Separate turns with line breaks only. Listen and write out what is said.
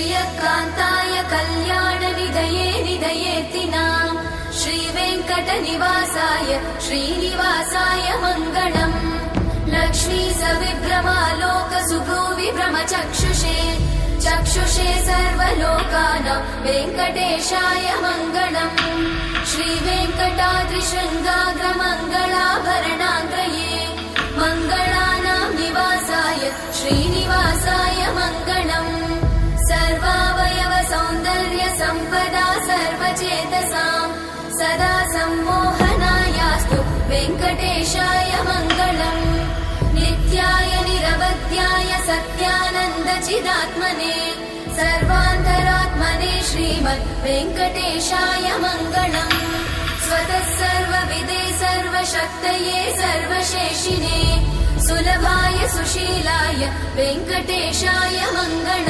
श्रियकान्ताय कल्याणनिधये निधयेतिनाम् श्रीवेङ्कटनिवासाय श्रीनिवासाय मङ्गलम् लक्ष्मी सविभ्रमालोकसुभ्रूविभ्रमचक्षुषे चक्षुषे सर्वलोकानां वेङ्कटेशाय मङ्गलम् श्रीवेङ्कटाद्रिशृङ्गाग्रमङ्गलाभरणाङ्गये मङ्गलानां निवासाय श्रीनिवासाय मङ्गलम् सर्वावयव सौन्दर्य सम्पदा सर्वचेतसां सदा सम्मोहनायास्तु वेङ्कटेशाय मङ्गलम् नित्याय निरवध्याय सत्यानन्दचिदात्मने सर्वान्तरात्मने श्रीमद् वेङ्कटेशाय मङ्गलम् स्वतः सर्वविदे सर्वशक्तये सर्वशेषिने सुलभाय सुशीलाय वेङ्कटेशाय मङ्गलम्।